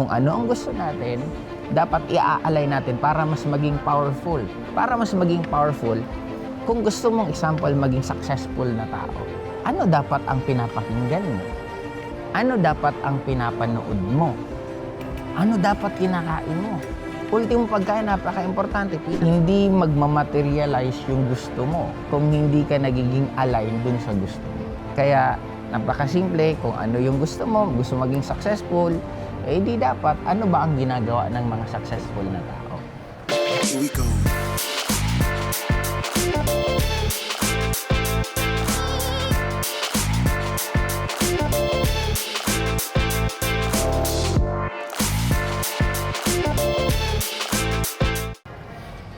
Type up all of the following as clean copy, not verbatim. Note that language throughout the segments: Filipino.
kung ano ang gusto natin, dapat i-align natin para mas maging powerful. Para mas maging powerful, kung gusto mong example maging successful na tao, ano dapat ang pinapakinggan mo? Ano dapat ang pinapanood mo? Ano dapat kinakain mo? Ultimo pagkain, napaka-importante. Hindi magmamaterialize yung gusto mo kung hindi ka nagiging align dun sa gusto mo. Kaya, napakasimple, kung ano yung gusto mo, gusto maging successful, eh di dapat, ano ba ang ginagawa ng mga successful na tao? Here we go.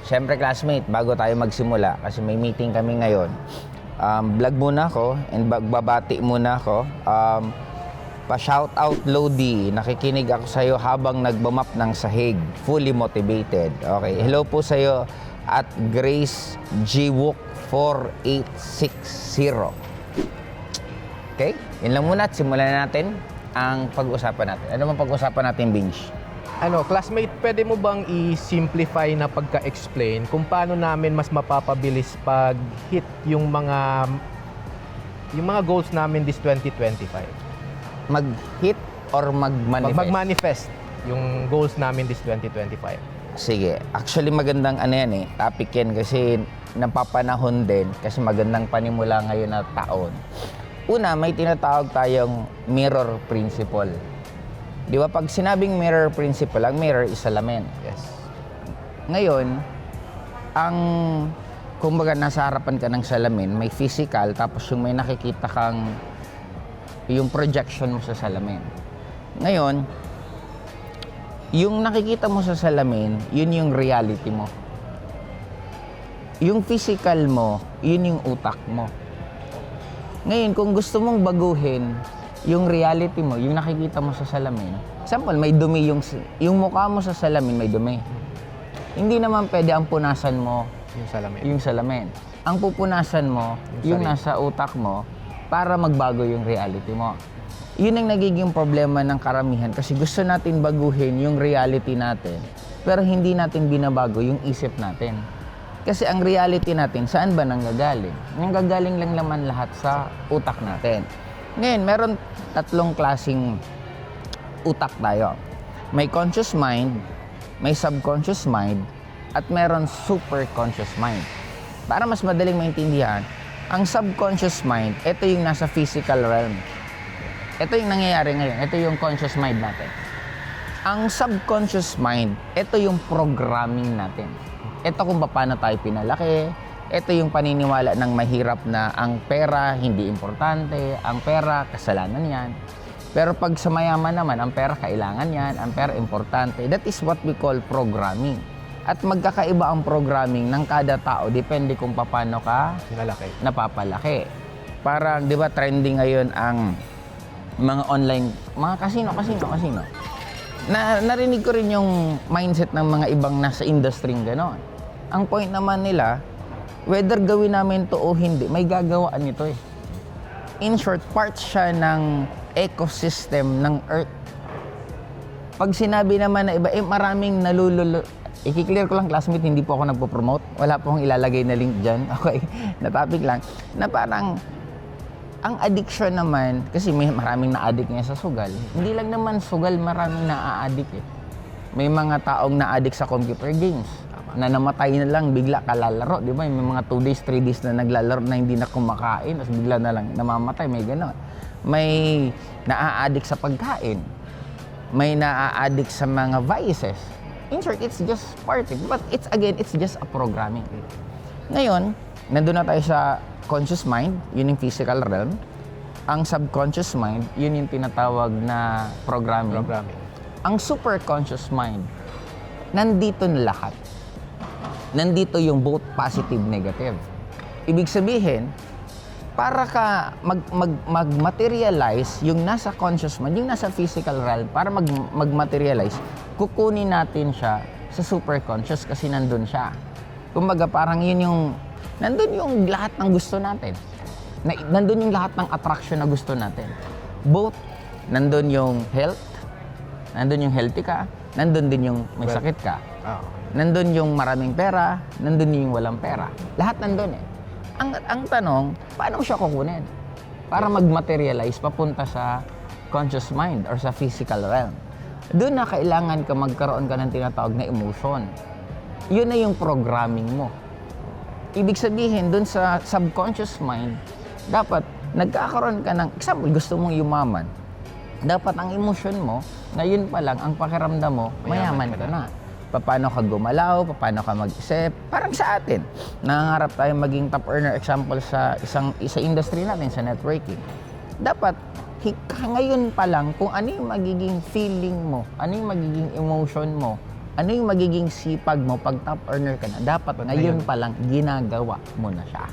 Siyempre classmate, bago tayo magsimula, kasi may meeting kami ngayon, vlog muna ako and babati muna ako. Pa-shoutout Lodi, nakikinig ako sa iyo habang nagbamap ng sahig, fully motivated. Okay, hello po sa iyo at Grace Gwok 4860. Okay, yun lang muna at simulan natin ang pag-usapan natin. Ano bang pag-usapan natin, Binge? Classmate, pwede mo bang i-simplify na pagka-explain kung paano namin mas mapapabilis pag-hit yung mga goals namin this 2025? Mag-hit or mag-manifest? Mag-manifest yung goals namin this 2025. Sige. Actually, magandang topic yan kasi napapanahon din kasi magandang panimula ngayon na taon. Una, may tinatawag tayong mirror principle. Di ba? Pag sinabing mirror principle, ang mirror is salamin. Yes. Ngayon, kumbaga nasa harapan ka ng salamin, may physical, tapos yung may nakikita kang yung projection mo sa salamin. Ngayon, yung nakikita mo sa salamin, yun yung reality mo. Yung physical mo, yun yung utak mo. Ngayon, kung gusto mong baguhin yung reality mo, yung nakikita mo sa salamin, example, may dumi yung mukha mo sa salamin, may dumi. Hindi naman pwede ang punasan mo yung salamin. Ang pupunasan mo, yung nasa utak mo, para magbago yung reality mo. Yun ang nagiging problema ng karamihan kasi gusto natin baguhin yung reality natin, pero hindi natin binabago yung isip natin. Kasi ang reality natin, saan ba nanggagaling? Nanggagaling lang naman lahat sa utak natin. Ngayon, meron tatlong klaseng utak tayo. May conscious mind, may subconscious mind, at meron superconscious mind. Para mas madaling maintindihan, ang subconscious mind, ito yung nasa physical realm. Ito yung nangyayari ngayon. Ito yung conscious mind natin. Ang subconscious mind, ito yung programming natin. Ito kung paano tayo pinalaki. Ito yung paniniwala ng mahirap na ang pera hindi importante, ang pera kasalanan yan. Pero pag sa mayaman naman, ang pera kailangan yan, ang pera importante. That is what we call programming. At magkakaiba ang programming ng kada tao, depende kung paano ka napapalaki. Parang, di ba, trending ngayon ang mga online, mga casino. Narinig ko rin yung mindset ng mga ibang nasa industry gano'n. Ang point naman nila, whether gawin namin to o hindi, may gagawaan nito eh. In short, part siya ng ecosystem ng Earth. Pag sinabi naman na iba, maraming i-clear ko lang classmate, hindi po ako nagpo-promote. Wala po akong ilalagay na link dyan. Okay, na topic lang. Na parang, ang addiction naman, kasi may maraming na-addict nga sa sugal. Hindi lang naman sugal, maraming na-addict eh. May mga taong na-addict sa computer games. Na namatay na lang, bigla kalalaro, di ba? May mga 2 days, 3 days na naglalaro na hindi na kumakain, tapos bigla na lang namamatay, may gano'n. May naa-addict sa pagkain. May naa-addict sa mga vices. In short, it's just party. But it's just a programming. Ngayon, nandun na tayo sa conscious mind, yun yung physical realm. Ang subconscious mind, yun yung tinatawag na programming. Ang superconscious mind, nandito na lahat. Nandito yung both positive, negative. Ibig sabihin, para ka mag-materialize yung nasa conscious mind, yung nasa physical realm, para mag-materialize, kukunin natin siya sa superconscious kasi nandun siya. Kumbaga parang nandun yung lahat ng gusto natin. Nandun yung lahat ng attraction na gusto natin. Both, nandun yung health, Nandun yung healthy ka, nandun din yung may Well, sakit ka. Oo. Nandun yung maraming pera, nandun yung walang pera. Lahat nandun eh. Ang tanong, paano mo siya kukunin? Para mag-materialize papunta sa conscious mind or sa physical realm. Doon na kailangan ka magkaroon ka ng tinatawag na emotion. Yun na yung programming mo. Ibig sabihin, doon sa subconscious mind, dapat nagkakaroon ka ng, example, gusto mong yumaman. Dapat ang emotion mo, ngayon pa lang, ang pakiramdam mo, mayaman ka na. Paano ka gumalaw, paano ka mag-isip. Parang sa atin, nangangarap tayo maging top earner, example sa isa industry natin, sa networking. Dapat, ngayon pa lang, kung ano yung magiging feeling mo, ano yung magiging emotion mo, ano yung magiging sipag mo pag top earner ka na, dapat ngayon pa lang, ginagawa mo na siya.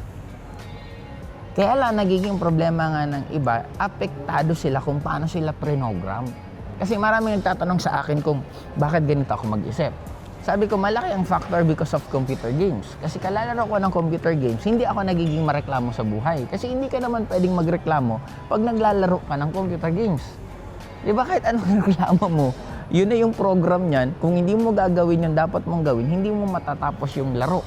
Kaya lang, nagiging problema nga ng iba, apektado sila kung paano sila prenogram. Kasi maraming nagtatanong sa akin kung bakit ganito ako mag-isip. Sabi ko, malaki ang factor because of computer games. Kasi kalalaro ko ng computer games, hindi ako nagiging mareklamo sa buhay. Kasi hindi ka naman pwedeng magreklamo pag naglalaro ka ng computer games. Di ba kahit anong reklamo mo, yun na yung program niyan. Kung hindi mo gagawin yung dapat mong gawin, hindi mo matatapos yung laro.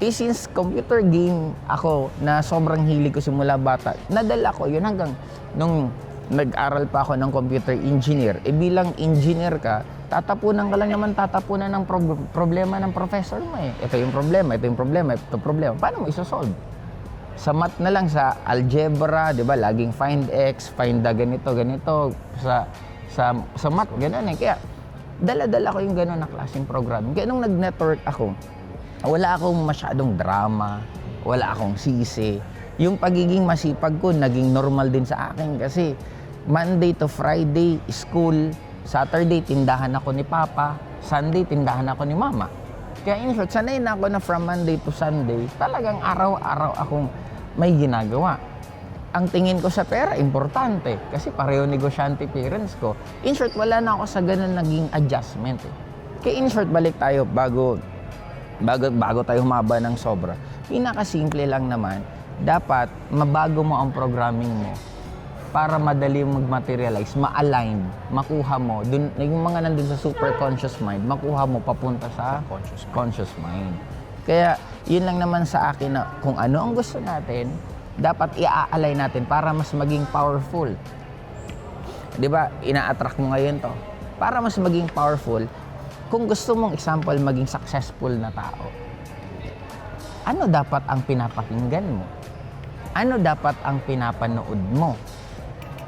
Since computer game ako na sobrang hilig ko simula bata, nadala ko yun hanggang nung nag-aral pa ako ng computer engineer. Bilang engineer ka, tatapunan ka lang naman ng problema ng professor mo eh. Ito yung problema, ito yung problema, ito yung problema. Paano mo isosolve? Sa math na lang, sa algebra, di ba, laging find x, find the ganito. Sa math, gano'n eh. Kaya, dala-dala ko yung gano'n na klaseng programming. Kaya nung nag-network ako, wala akong masyadong drama, wala akong sisi. Yung pagiging masipag ko, naging normal din sa akin kasi Monday to Friday, school, Saturday, tindahan ako ni Papa, Sunday, tindahan ako ni Mama. Kaya in short, sanay na ako na from Monday to Sunday, talagang araw-araw akong may ginagawa. Ang tingin ko sa pera, importante. Kasi pareho negosyante parents ko. In short, wala na ako sa ganun naging adjustment eh. Kaya in short, balik tayo bago tayo humaba ng sobra. Pinakasimple lang naman, dapat mabago mo ang programming mo para madali mag-materialize, ma-align, makuha mo, dun, yung mga nandun sa super conscious mind, makuha mo papunta sa conscious mind. Kaya, yun lang naman sa akin na kung ano ang gusto natin, dapat i-align natin para mas maging powerful. Di ba, ina-attract mo ngayon to. Para mas maging powerful, kung gusto mong example, maging successful na tao, ano dapat ang pinapakinggan mo? Ano dapat ang pinapanood mo?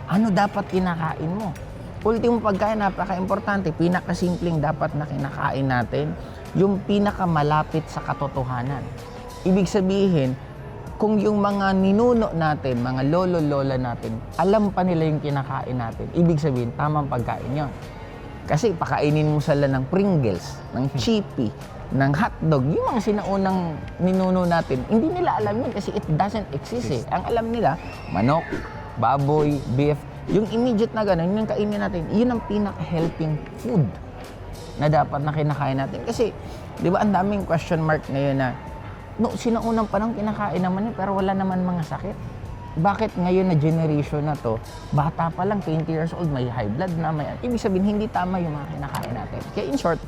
Ano dapat kinakain mo? Ultimo pagkain, napaka-importante. Pinakasimpleng dapat na kinakain natin, yung pinakamalapit sa katotohanan. Ibig sabihin, kung yung mga ninuno natin, mga lolo-lola natin, alam pa nila yung kinakain natin, ibig sabihin, tamang pagkain yon. Kasi pakainin mo sila ng Pringles, ng Chippy, ng hotdog, yung mga sinaunang ninuno natin, hindi nila alam yun kasi it doesn't exist eh. Ang alam nila, manok, baboy, beef, yung immediate na gano'n, yung kainin natin, yun ang pinaka-helping food na dapat na kinakain natin. Kasi, di ba, ang daming question mark ngayon na, no, sinaunang panahon kinakain naman yun, pero wala naman mga sakit. Bakit ngayon na generation na to, bata pa lang, 20 years old, may high blood na, may... Ibig sabihin, hindi tama yung mga kinakain natin. Kaya in short,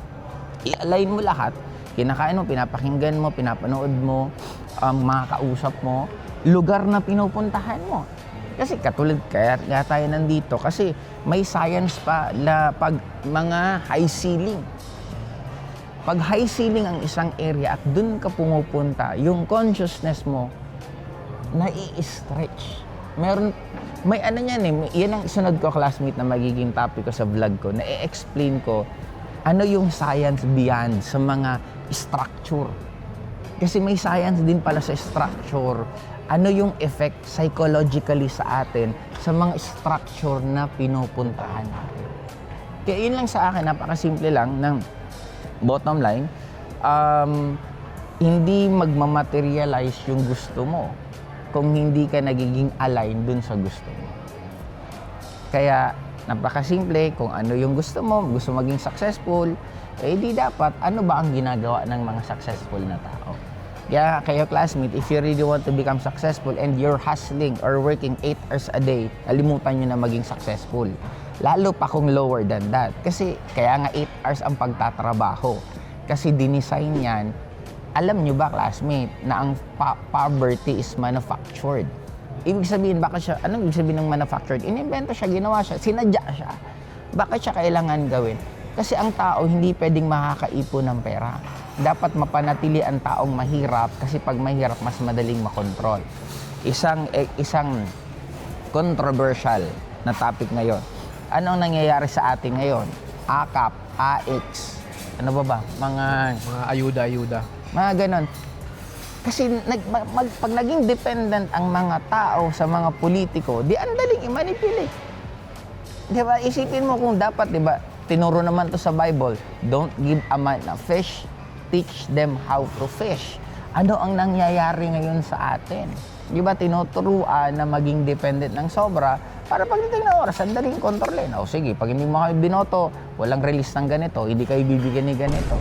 i-align mo lahat, kinakain mo, pinapakinggan mo, pinapanood mo, mga kausap mo, lugar na pinupuntahan mo. Kasi katulad, kaya tayo nandito, kasi may science pa na pag mga high ceiling. Pag high ceiling ang isang area at dun ka pumupunta, yung consciousness mo, nai-stretch. May ano yan eh, yan ang isunod ko classmate na magiging topic ko sa vlog ko, na i-explain ko ano yung science beyond sa mga structure. Kasi may science din pala sa structure. Ano yung effect psychologically sa atin sa mga structure na pinupuntahan natin. Kaya yun lang sa akin, napakasimple lang ng bottom line, hindi magmamaterialize yung gusto mo kung hindi ka nagiging align dun sa gusto mo. Kaya napakasimple, kung ano yung gusto mo, gusto maging successful, eh di dapat, ano ba ang ginagawa ng mga successful na tao? Kaya kayo classmate, if you really want to become successful and you're hustling or working 8 hours a day, kalimutan nyo na maging successful. Lalo pa kung lower than that. Kasi kaya nga 8 hours ang pagtatrabaho. Kasi dinesign yan, alam nyo ba classmate, na ang poverty is manufactured. Ibig sabihin, anong ibig sabihin ng manufactured? Inimbento siya, ginawa siya, sinadya siya. Bakit siya kailangan gawin? Kasi ang tao hindi pwedeng makakaipon ng pera. Dapat mapanatili ang taong mahirap kasi pag mahirap, mas madaling makontrol. Isang controversial na topic ngayon. Anong nangyayari sa atin ngayon? AKAP, AX, ano ba? Mga ayuda-ayuda. mga ganon. Kasi pag naging dependent ang mga tao sa mga politiko, di ang daling i-manipulate. Di ba? Isipin mo kung dapat, di ba, tinuro naman to sa Bible, don't give a man a fish, teach them how to fish. Ano ang nangyayari ngayon sa atin? Di ba, tinuturuan na maging dependent ng sobra para pagdating na oras, sandaling kontrolin. O sige, pag hindi mo kami binoto, walang release ng ganito, hindi kayo bibigyan ni ganito.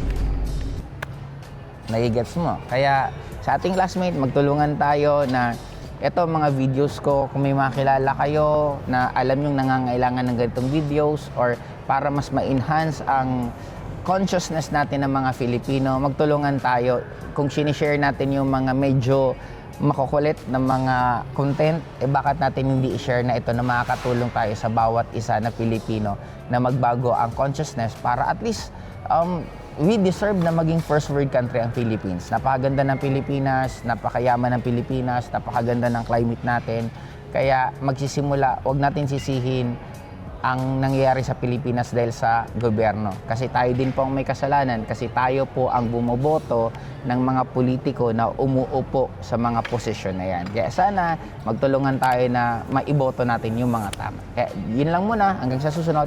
Nagigets mo. Kaya sa ating classmate, magtulungan tayo na eto mga videos ko, kung may makilala kayo na alam yung nangangailangan ng ganitong videos or para mas ma-enhance ang consciousness natin ng mga Filipino, magtulungan tayo. Kung sinishare natin yung mga medyo makukulit na mga content, bakit natin hindi i-share na ito na makakatulong tayo sa bawat isa na Pilipino na magbago ang consciousness para at least we deserve na maging first world country ang Philippines. Napakaganda ng Pilipinas, napakayaman ng Pilipinas, napakaganda ng climate natin. Kaya magsisimula, huwag natin sisihin ang nangyayari sa Pilipinas dahil sa gobyerno. Kasi tayo din po ang may kasalanan kasi tayo po ang bumoboto ng mga politiko na umuupo sa mga posisyon na yan. Kaya sana magtulungan tayo na maiboto natin yung mga tama. Kaya yun lang muna, hanggang sa susunod.